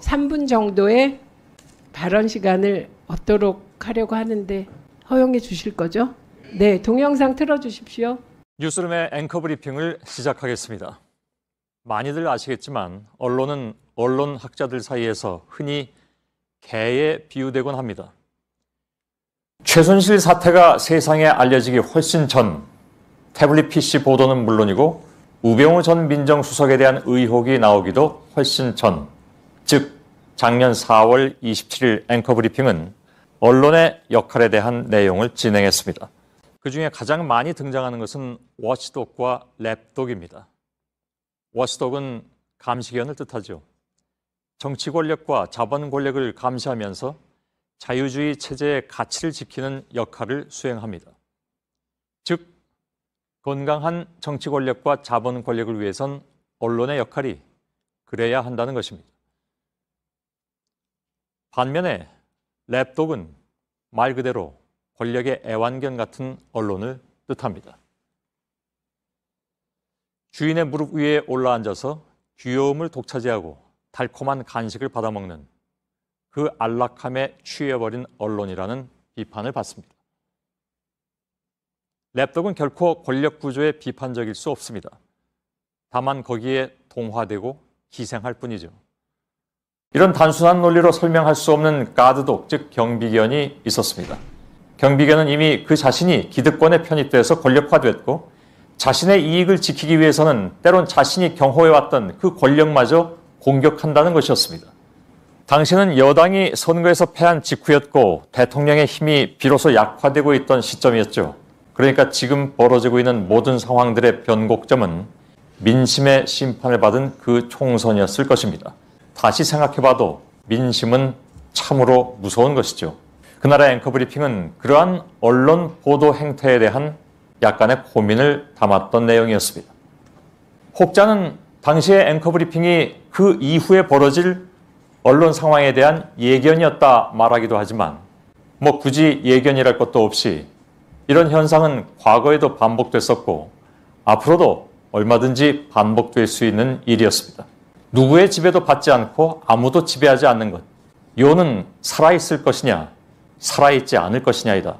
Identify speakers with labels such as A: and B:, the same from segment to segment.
A: 3분 정도의 발언 시간을 얻도록 하려고 하는데 허용해 주실 거죠? 네, 동영상 틀어주십시오.
B: 뉴스룸의 앵커 브리핑을 시작하겠습니다. 많이들 아시겠지만 언론은 언론학자들 사이에서 흔히 개에 비유되곤 합니다. 최순실 사태가 세상에 알려지기 훨씬 전 태블릿 PC 보도는 물론이고 우병우 전 민정수석에 대한 의혹이 나오기도 훨씬 전, 즉 작년 4월 27일 앵커 브리핑은 언론의 역할에 대한 내용을 진행했습니다. 그중에 가장 많이 등장하는 것은 워치독과 랩독입니다. 워치독은 감시견을 뜻하죠. 정치 권력과 자본 권력을 감시하면서 자유주의 체제의 가치를 지키는 역할을 수행합니다. 즉, 건강한 정치 권력과 자본 권력을 위해선 언론의 역할이 그래야 한다는 것입니다. 반면에 랩독은 말 그대로 권력의 애완견 같은 언론을 뜻합니다. 주인의 무릎 위에 올라앉아서 귀여움을 독차지하고 달콤한 간식을 받아먹는 그 안락함에 취해버린 언론이라는 비판을 받습니다. 랩독은 결코 권력 구조에 비판적일 수 없습니다. 다만 거기에 동화되고 기생할 뿐이죠. 이런 단순한 논리로 설명할 수 없는 가드독, 즉 경비견이 있었습니다. 경비견은 이미 그 자신이 기득권에 편입돼서 권력화됐고 자신의 이익을 지키기 위해서는 때론 자신이 경호해왔던 그 권력마저 공격한다는 것이었습니다. 당시는 여당이 선거에서 패한 직후였고 대통령의 힘이 비로소 약화되고 있던 시점이었죠. 그러니까 지금 벌어지고 있는 모든 상황들의 변곡점은 민심의 심판을 받은 그 총선이었을 것입니다. 다시 생각해봐도 민심은 참으로 무서운 것이죠. 그날의 앵커 브리핑은 그러한 언론 보도 행태에 대한 약간의 고민을 담았던 내용이었습니다. 혹자는 당시의 앵커 브리핑이 그 이후에 벌어질 언론 상황에 대한 예견이었다 말하기도 하지만 굳이 예견이랄 것도 없이 이런 현상은 과거에도 반복됐었고 앞으로도 얼마든지 반복될 수 있는 일이었습니다. 누구의 지배도 받지 않고 아무도 지배하지 않는 것. 요는 살아있을 것이냐, 살아있지 않을 것이냐이다.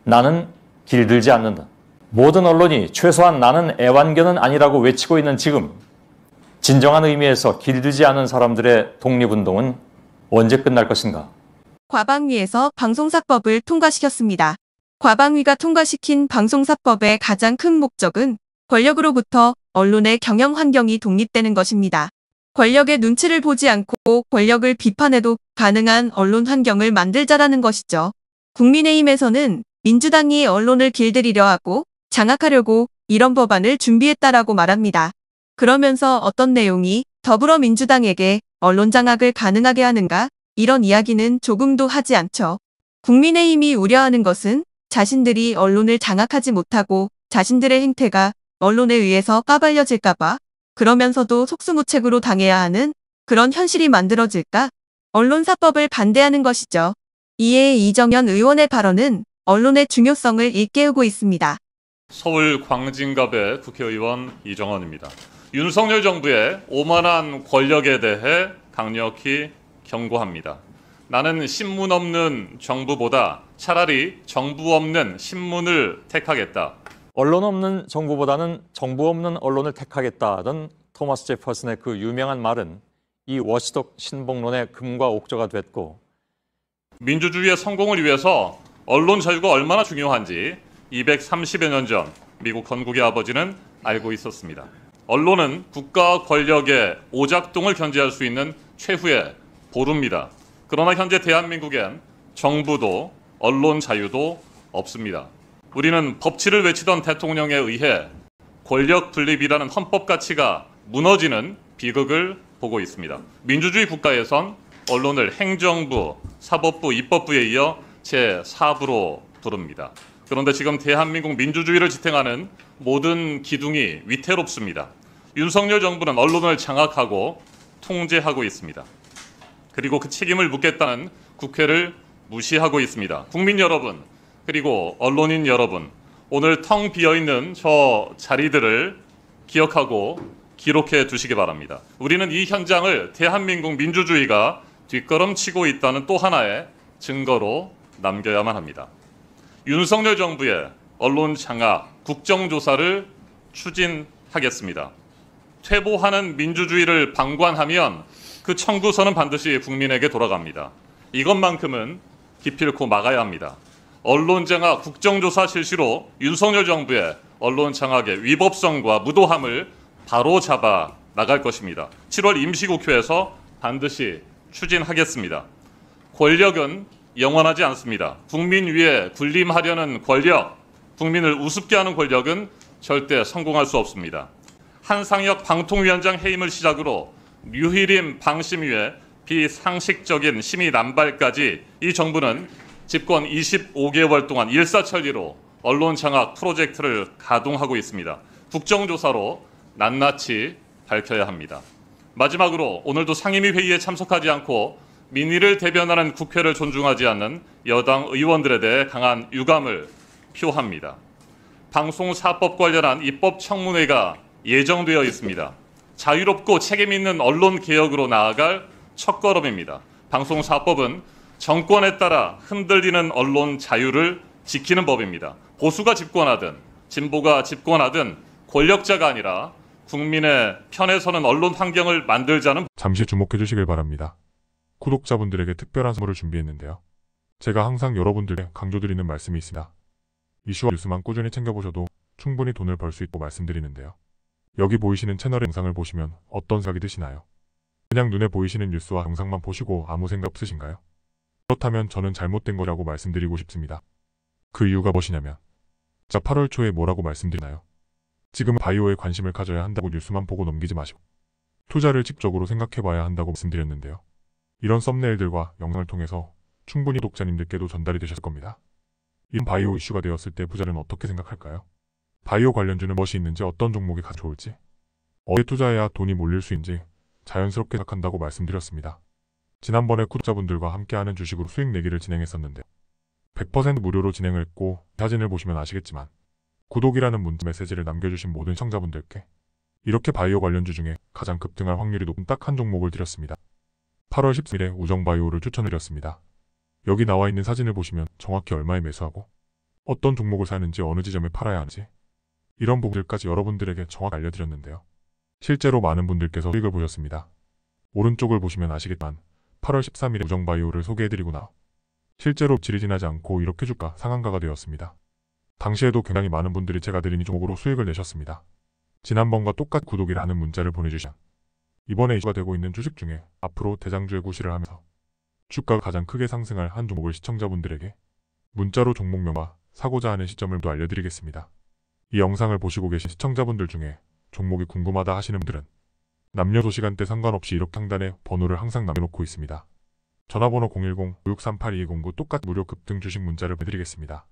B: 나는 길들지 않는다. 모든 언론이 최소한 나는 애완견은 아니라고 외치고 있는 지금 진정한 의미에서 길들지 않은 사람들의 독립운동은 언제 끝날 것인가?
C: 과방위에서 방송사법을 통과시켰습니다. 과방위가 통과시킨 방송사법의 가장 큰 목적은 권력으로부터 언론의 경영 환경이 독립되는 것입니다. 권력의 눈치를 보지 않고 권력을 비판해도 가능한 언론 환경을 만들자라는 것이죠. 국민의힘에서는 민주당이 언론을 길들이려 하고 장악하려고 이런 법안을 준비했다라고 말합니다. 그러면서 어떤 내용이 더불어민주당에게 언론 장악을 가능하게 하는가? 이런 이야기는 조금도 하지 않죠. 국민의힘이 우려하는 것은 자신들이 언론을 장악하지 못하고 자신들의 행태가 언론에 의해서 까발려질까봐 그러면서도 속수무책으로 당해야 하는 그런 현실이 만들어질까? 언론사법을 반대하는 것이죠. 이에 이정현 의원의 발언은 언론의 중요성을 일깨우고 있습니다.
D: 서울 광진갑의 국회의원 이정헌입니다. 윤석열 정부의 오만한 권력에 대해 강력히 경고합니다. 나는 신문 없는 정부보다 차라리 정부 없는 신문을 택하겠다.
B: 언론 없는 정부보다는 정부 없는 언론을 택하겠다던 토마스 제퍼슨의 그 유명한 말은 이 워치독 신봉론의 금과 옥조가 됐고
D: 민주주의의 성공을 위해서 언론 자유가 얼마나 중요한지 230여 년 전 미국 건국의 아버지는 알고 있었습니다. 언론은 국가 권력의 오작동을 견제할 수 있는 최후의 보루입니다. 그러나 현재 대한민국엔 정부도 언론 자유도 없습니다. 우리는 법치를 외치던 대통령에 의해 권력 분립이라는 헌법 가치가 무너지는 비극을 보고 있습니다. 민주주의 국가에선 언론을 행정부, 사법부, 입법부에 이어 제4부로 부릅니다. 그런데 지금 대한민국 민주주의를 지탱하는 모든 기둥이 위태롭습니다. 윤석열 정부는 언론을 장악하고 통제하고 있습니다. 그리고 그 책임을 묻겠다는 국회를 무시하고 있습니다. 국민 여러분, 그리고 언론인 여러분, 오늘 텅 비어있는 저 자리들을 기억하고 기록해 두시기 바랍니다. 우리는 이 현장을 대한민국 민주주의가 뒷걸음치고 있다는 또 하나의 증거로 남겨야만 합니다. 윤석열 정부의 언론 장악, 국정조사를 추진하겠습니다. 퇴보하는 민주주의를 방관하면 그 청구서는 반드시 국민에게 돌아갑니다. 이것만큼은 기필코 막아야 합니다. 언론 장악, 국정조사 실시로 윤석열 정부의 언론 장악의 위법성과 무도함을 바로잡아 나갈 것입니다. 7월 임시국회에서 반드시 추진하겠습니다. 권력은 영원하지 않습니다. 국민 위에 군림하려는 권력, 국민을 우습게 하는 권력은 절대 성공할 수 없습니다. 한상혁 방통위원장 해임을 시작으로 류희림 방심위의 비상식적인 심의 남발까지 이 정부는 집권 25개월 동안 일사천리로 언론 장악 프로젝트를 가동하고 있습니다. 국정조사로 낱낱이 밝혀야 합니다. 마지막으로 오늘도 상임위 회의에 참석하지 않고 민의를 대변하는 국회를 존중하지 않는 여당 의원들에 대해 강한 유감을 표합니다. 방송사법 관련한 입법청문회가 예정되어 있습니다. 자유롭고 책임 있는 언론 개혁으로 나아갈 첫걸음입니다. 방송사법은 정권에 따라 흔들리는 언론 자유를 지키는 법입니다. 보수가 집권하든 진보가 집권하든 권력자가 아니라 국민의 편에 서는 언론 환경을 만들자는.
E: 잠시 주목해 주시길 바랍니다. 구독자분들에게 특별한 선물을 준비했는데요. 제가 항상 여러분들께 강조드리는 말씀이 있습니다. 이슈와 뉴스만 꾸준히 챙겨보셔도 충분히 돈을 벌 수 있다고 말씀드리는데요. 여기 보이시는 채널의 영상을 보시면 어떤 생각이 드시나요? 그냥 눈에 보이시는 뉴스와 영상만 보시고 아무 생각 없으신가요? 그렇다면 저는 잘못된 거라고 말씀드리고 싶습니다. 그 이유가 무엇이냐면 자 8월 초에 뭐라고 말씀드리나요? 지금은 바이오에 관심을 가져야 한다고 뉴스만 보고 넘기지 마시고 투자를 직접적으로 생각해봐야 한다고 말씀드렸는데요. 이런 썸네일들과 영상을 통해서 충분히 독자님들께도 전달이 되셨을 겁니다. 이런 바이오 이슈가 되었을 때 부자는 어떻게 생각할까요? 바이오 관련주는 무엇이 있는지 어떤 종목이 가장 좋을지 어디에 투자해야 돈이 몰릴 수 있는지 자연스럽게 생각한다고 말씀드렸습니다. 지난번에 구독자분들과 함께하는 주식으로 수익 내기를 진행했었는데 100% 무료로 진행을 했고 사진을 보시면 아시겠지만 구독이라는 문자 메시지를 남겨주신 모든 시청자분들께 이렇게 바이오 관련주 중에 가장 급등할 확률이 높은 딱 한 종목을 드렸습니다. 8월 13일에 우정바이오를 추천드렸습니다. 여기 나와 있는 사진을 보시면 정확히 얼마에 매수하고 어떤 종목을 사는지 어느 지점에 팔아야 하는지 이런 부분들까지 여러분들에게 정확히 알려드렸는데요. 실제로 많은 분들께서 수익을 보셨습니다. 오른쪽을 보시면 아시겠지만 8월 13일에 우정바이오를 소개해드리고 나 실제로 질이 지나지 않고 이렇게 주가 상한가가 되었습니다. 당시에도 굉장히 많은 분들이 제가 드린 이 종목으로 수익을 내셨습니다. 지난번과 똑같이 구독이라는 문자를 보내주시면 이번에 이슈가 되고 있는 주식 중에 앞으로 대장주의 구실을 하면서 주가가 가장 크게 상승할 한 종목을 시청자분들에게 문자로 종목명과 사고자 하는 시점을 또 알려드리겠습니다. 이 영상을 보시고 계신 시청자분들 중에 종목이 궁금하다 하시는 분들은 남녀도 시간대 상관없이 이렇게 상단에 번호를 항상 남겨놓고 있습니다. 전화번호 010-5638-2209 똑같이 무료 급등 주식 문자를 보내드리겠습니다.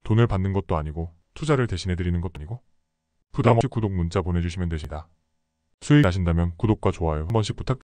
E: 돈을 받는 것도 아니고 투자를 대신해드리는 것도 아니고 부담없이 구독 문자 보내주시면 되십니다. 수익 나신다면 구독과 좋아요 한 번씩 부탁드립니다.